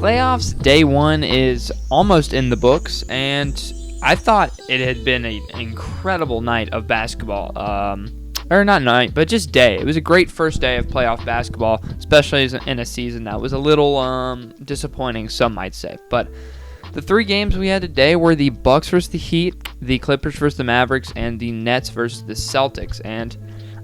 Playoffs day one is almost in the books, and I thought it had been an incredible night of basketball. Or not night, but just day. It was a great first day of playoff basketball, especially in a season that was a little disappointing, some might say. But the three games we had today were the Bucks versus the Heat, the Clippers versus the Mavericks, and the Nets versus the Celtics. And,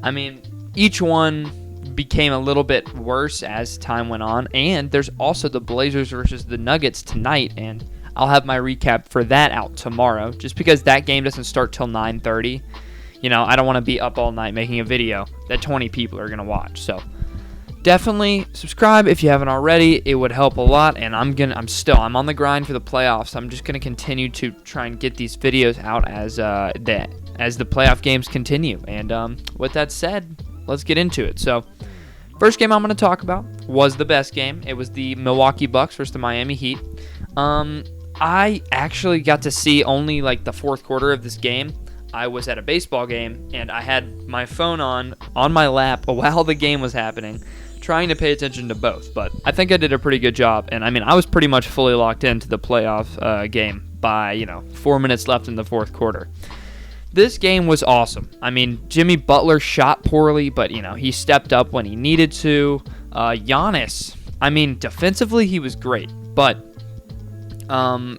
I mean, each one became a little bit worse as time went on. And there's also the Blazers versus the Nuggets tonight, and I'll have my recap for that out tomorrow, just because that game doesn't start till 9:30. You know, I don't want to be up all night making a video that 20 people are going to watch. So definitely subscribe if you haven't already. It would help a lot, and I'm on the grind for the playoffs. I'm just going to continue to try and get these videos out as the playoff games continue. And with that said, let's get into it. So first game I'm going to talk about was the best game. It was the Milwaukee Bucks versus the Miami Heat. I actually got to see only like the fourth quarter of this game. I was at a baseball game, and I had my phone on my lap while the game was happening, trying to pay attention to both. But I think I did a pretty good job, and I mean, I was pretty much fully locked into the playoff game by 4 minutes left in the fourth quarter. This game was awesome. I mean, Jimmy Butler shot poorly, but he stepped up when he needed to. Giannis, I mean, defensively he was great, but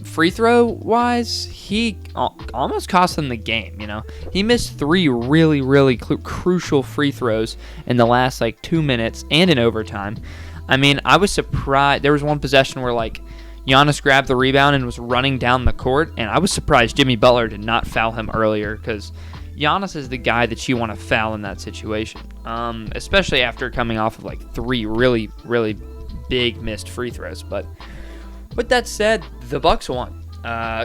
free throw wise, he almost cost them the game. He missed three really crucial free throws in the last 2 minutes and in overtime. I mean, I was surprised. There was one possession where Giannis grabbed the rebound and was running down the court, and I was surprised Jimmy Butler did not foul him earlier, because Giannis is the guy that you want to foul in that situation, especially after coming off of three really big missed free throws. But with that said, the Bucks won.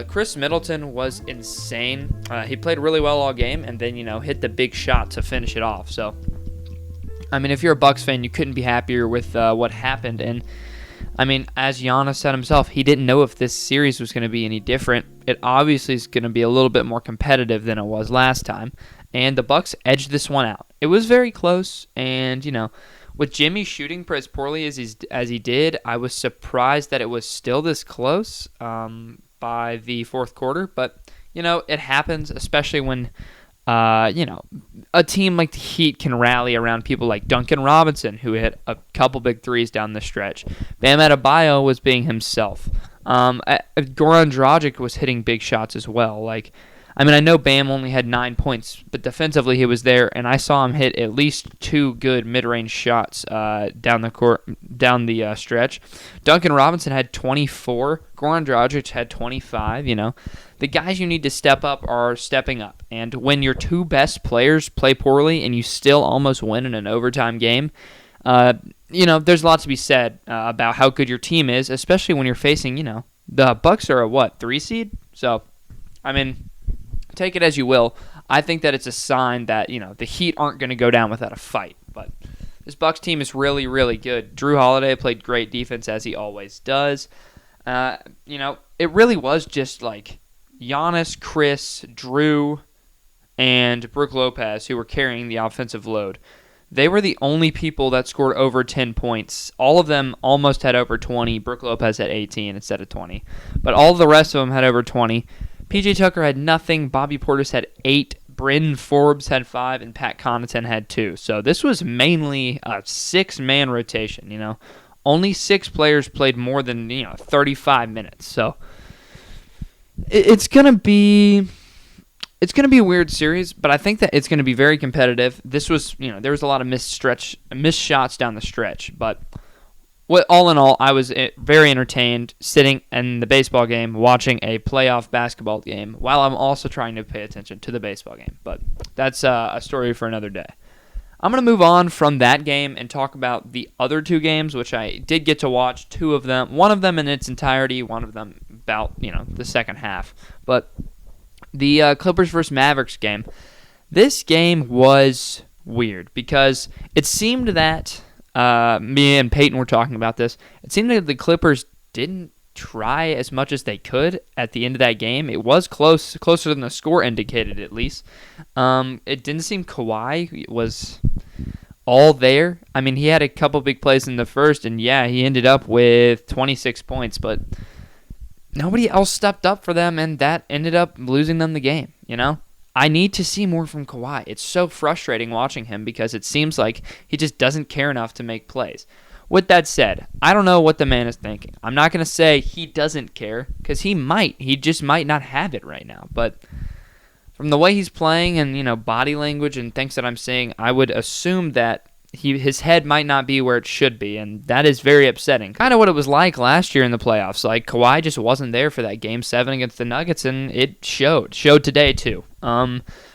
Chris Middleton was insane. He played really well all game, and then hit the big shot to finish it off. So, I mean, if you're a Bucks fan, you couldn't be happier with what happened. And I mean, as Giannis said himself, he didn't know if this series was going to be any different. It obviously is going to be a little bit more competitive than it was last time, and the Bucks edged this one out. It was very close, and with Jimmy shooting as poorly as he did, I was surprised that it was still this close by the fourth quarter. But, it happens, especially when, a team like the Heat can rally around people like Duncan Robinson, who hit a couple big threes down the stretch. Bam Adebayo was being himself. Goran Dragic was hitting big shots as well. I know Bam only had 9 points, but defensively he was there, and I saw him hit at least two good mid-range shots down the stretch. Duncan Robinson had 24. Goran Dragic had 25. The guys you need to step up are stepping up, and when your two best players play poorly and you still almost win in an overtime game, there's a lot to be said about how good your team is, especially when you're facing, the Bucks are a 3 seed? So, I mean, take it as you will. I think that it's a sign that, the Heat aren't going to go down without a fight. But this Bucks team is really good. Drew Holiday played great defense, as he always does. It really was just Giannis, Chris, Drew, and Brook Lopez who were carrying the offensive load. They were the only people that scored over 10 points. All of them almost had over 20. Brook Lopez had 18 instead of 20. But all the rest of them had over 20. PJ Tucker had nothing. Bobby Portis had 8. Bryn Forbes had 5. And Pat Connaughton had 2. So this was mainly a 6-man rotation, Only 6 players played more than, 35 minutes. So it's going to be a weird series, but I think that it's going to be very competitive. This was, there was a lot of missed shots down the stretch, but all in all, I was very entertained sitting in the baseball game, watching a playoff basketball game, while I'm also trying to pay attention to the baseball game. But that's a story for another day. I'm going to move on from that game and talk about the other 2 games, which I did get to watch 2 of them. One of them in its entirety, one of them about, the second half. But the Clippers versus Mavericks game, this game was weird because it seemed that me and Peyton were talking about this. It seemed that the Clippers didn't try as much as they could at the end of that game. It was closer than the score indicated, at least. It didn't seem Kawhi was all there. I mean, he had a couple big plays in the first, and yeah, he ended up with 26 points, but nobody else stepped up for them, and that ended up losing them the game, you know? I need to see more from Kawhi. It's so frustrating watching him because it seems like he just doesn't care enough to make plays. With that said, I don't know what the man is thinking. I'm not going to say he doesn't care because he might. He just might not have it right now. But from the way he's playing and, body language and things that I'm seeing, I would assume that his head might not be where it should be, and that is very upsetting. Kind of what it was like last year in the playoffs. Like, Kawhi just wasn't there for that Game 7 against the Nuggets, and it showed. Showed today, too.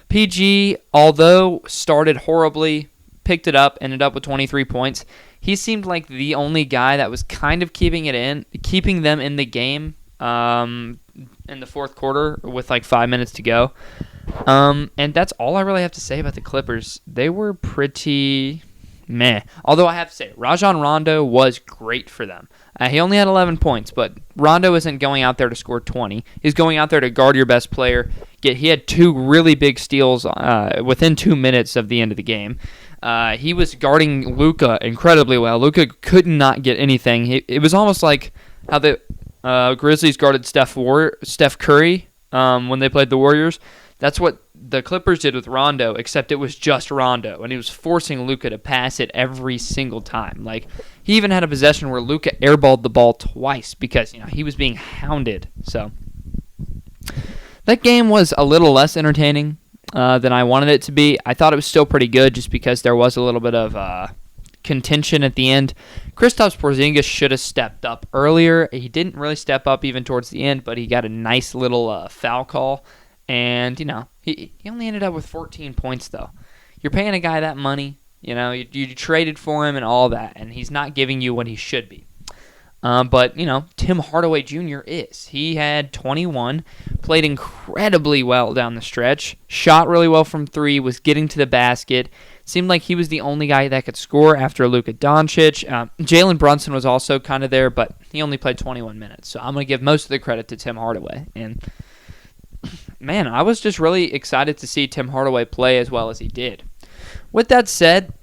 PG, although started horribly, picked it up, ended up with 23 points. He seemed like the only guy that was kind of keeping them in the game in the fourth quarter with like 5 minutes to go. And that's all I really have to say about the Clippers. They were pretty meh. Although I have to say, Rajon Rondo was great for them. He only had 11 points, but Rondo isn't going out there to score 20. He's going out there to guard your best player. He had 2 really big steals within 2 minutes of the end of the game. He was guarding Luka incredibly well. Luka could not get anything. It was almost like how the Grizzlies guarded Steph Curry when they played the Warriors. That's what the Clippers did with Rondo, except it was just Rondo, and he was forcing Luka to pass it every single time. Like, he even had a possession where Luka airballed the ball twice because he was being hounded. So that game was a little less entertaining than I wanted it to be. I thought it was still pretty good just because there was a little bit of contention at the end. Kristaps Porzingis should have stepped up earlier. He didn't really step up even towards the end, but he got a nice little foul call. And, he only ended up with 14 points, though. You're paying a guy that money. You traded for him and all that, and he's not giving you what he should be. But Tim Hardaway Jr. is. He had 21, played incredibly well down the stretch, shot really well from 3, was getting to the basket. Seemed like he was the only guy that could score after Luka Doncic. Jalen Brunson was also kind of there, but he only played 21 minutes. So I'm going to give most of the credit to Tim Hardaway. And man, I was just really excited to see Tim Hardaway play as well as he did. With that said,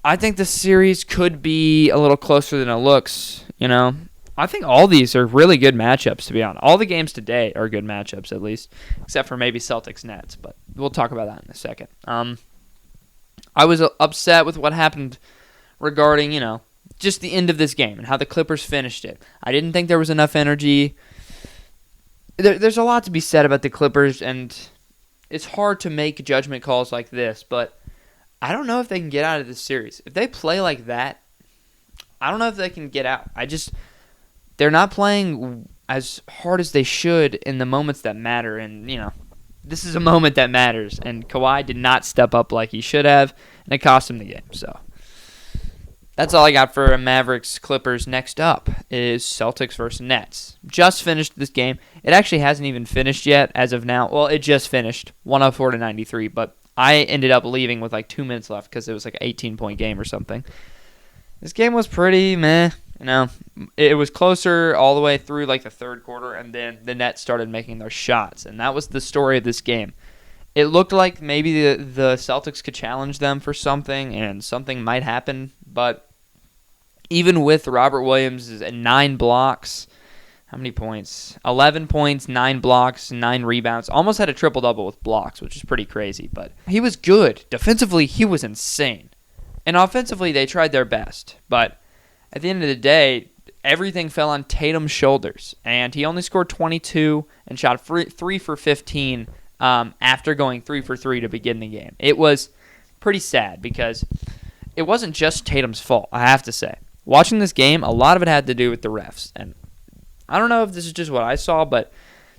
I think the series could be a little closer than it looks. I think all these are really good matchups, to be honest. All the games today are good matchups, at least, except for maybe Celtics Nets, but we'll talk about that in a second. I was upset with what happened regarding, just the end of this game and how the Clippers finished it. I didn't think there was enough energy. There's a lot to be said about the Clippers, and it's hard to make judgment calls like this, but I don't know if they can get out of this series. If they play like that, I don't know if they can get out. They're not playing as hard as they should in the moments that matter, and, this is a moment that matters, and Kawhi did not step up like he should have, and it cost him the game, so that's all I got for Mavericks Clippers. Next up is Celtics vs Nets. Just finished this game. It actually hasn't even finished yet as of now. Well, it just finished, 104-93, but I ended up leaving with like 2 minutes left because it was like an 18-point game or something. This game was pretty meh. It was closer all the way through like the third quarter, and then the Nets started making their shots, and that was the story of this game. It looked like maybe the Celtics could challenge them for something, and something might happen, but even with Robert Williams' 9 blocks, how many points? 11 points, 9 blocks, 9 rebounds. Almost had a triple-double with blocks, which is pretty crazy, but he was good. Defensively, he was insane. And offensively, they tried their best, but at the end of the day, everything fell on Tatum's shoulders, and he only scored 22 and shot 3 for 15 after going 3 for 3 to begin the game. It was pretty sad because it wasn't just Tatum's fault, I have to say. Watching this game, a lot of it had to do with the refs, and I don't know if this is just what I saw, but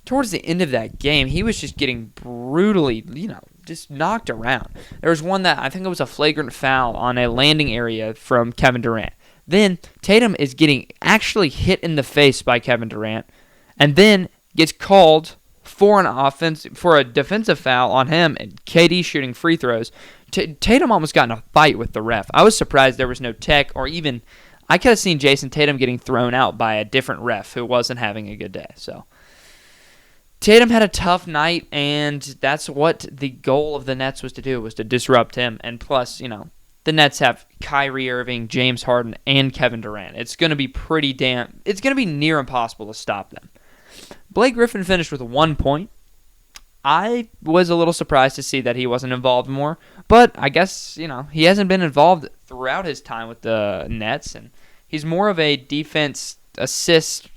towards the end of that game, he was just getting brutally, just knocked around. There was one that I think it was a flagrant foul on a landing area from Kevin Durant. Then Tatum is getting actually hit in the face by Kevin Durant, and then gets called for a defensive foul on him, and KD shooting free throws. Tatum almost got in a fight with the ref. I was surprised there was no tech, or even I could have seen Jason Tatum getting thrown out by a different ref who wasn't having a good day. So Tatum had a tough night, and that's what the goal of the Nets was to do, was to disrupt him. And plus, the Nets have Kyrie Irving, James Harden, and Kevin Durant. It's going to be it's going to be near impossible to stop them. Blake Griffin finished with 1 point. I was a little surprised to see that he wasn't involved more, but I guess, he hasn't been involved throughout his time with the Nets, and he's more of a defense assist,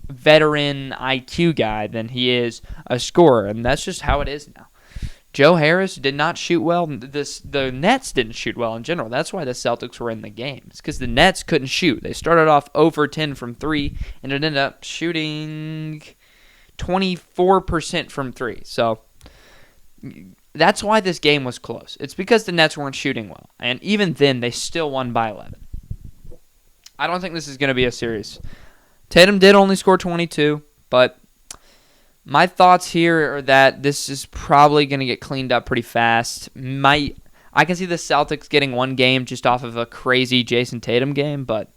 veteran IQ guy than he is a scorer, and that's just how it is now. Joe Harris did not shoot well. The Nets didn't shoot well in general. That's why the Celtics were in the game. It's because the Nets couldn't shoot. They started off over 10 from 3, and it ended up shooting 24% from 3. So that's why this game was close. It's because the Nets weren't shooting well. And even then, they still won by 11. I don't think this is going to be a series. Tatum did only score 22, but my thoughts here are that this is probably going to get cleaned up pretty fast. I can see the Celtics getting one game just off of a crazy Jason Tatum game, but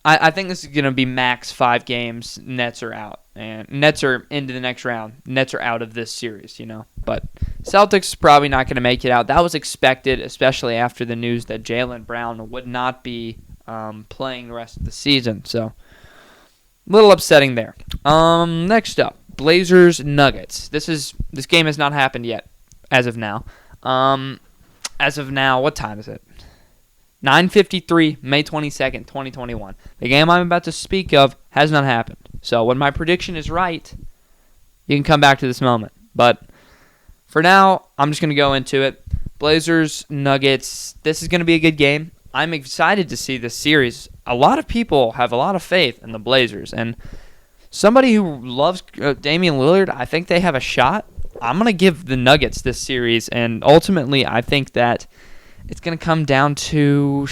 I think this is going to be max 5 games. Nets are out. And Nets are into the next round. Nets are out of this series, But Celtics probably not going to make it out. That was expected, especially after the news that Jaylen Brown would not be playing the rest of the season. So, a little upsetting there. Next up, Blazers Nuggets. This game has not happened yet, as of now. What time is it? 9:53, May 22nd, 2021. The game I'm about to speak of has not happened. So when my prediction is right, you can come back to this moment. But for now, I'm just going to go into it. Blazers, Nuggets, this is going to be a good game. I'm excited to see this series. A lot of people have a lot of faith in the Blazers. And somebody who loves Damian Lillard, I think they have a shot. I'm going to give the Nuggets this series. And ultimately, I think that it's going to come down to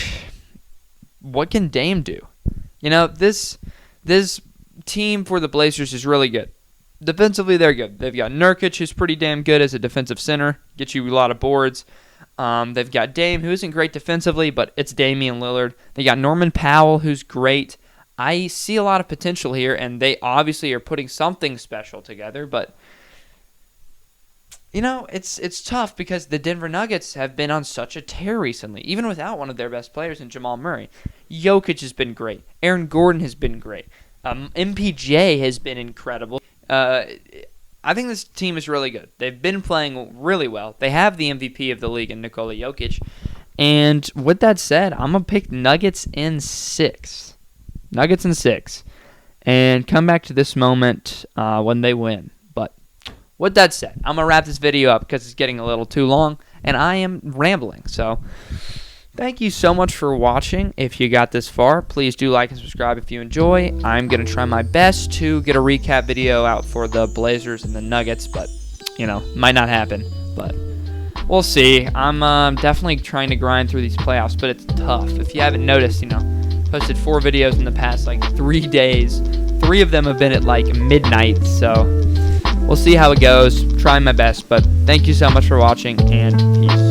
what can Dame do? This team for the Blazers is really good. Defensively, they're good. They've got Nurkic, who's pretty damn good as a defensive center, gets you a lot of boards. They've got Dame, who isn't great defensively, but it's Damian Lillard. They got Norman Powell, who's great. I see a lot of potential here, and they obviously are putting something special together, but it's tough because the Denver Nuggets have been on such a tear recently, even without one of their best players in Jamal Murray. Jokic has been great. Aaron Gordon has been great. MPJ has been incredible. I think this team is really good. They've been playing really well. They have the MVP of the league in Nikola Jokic. And with that said, I'm going to pick Nuggets in 6. Nuggets in 6. And come back to this moment when they win. With that said, I'm going to wrap this video up because it's getting a little too long, and I am rambling. So, thank you so much for watching. If you got this far, please do like and subscribe if you enjoy. I'm going to try my best to get a recap video out for the Blazers and the Nuggets, but, might not happen. But we'll see. I'm definitely trying to grind through these playoffs, but it's tough. If you haven't noticed, posted 4 videos in the past, 3 days. 3 of them have been at, midnight, so we'll see how it goes. Trying my best, but thank you so much for watching, and peace.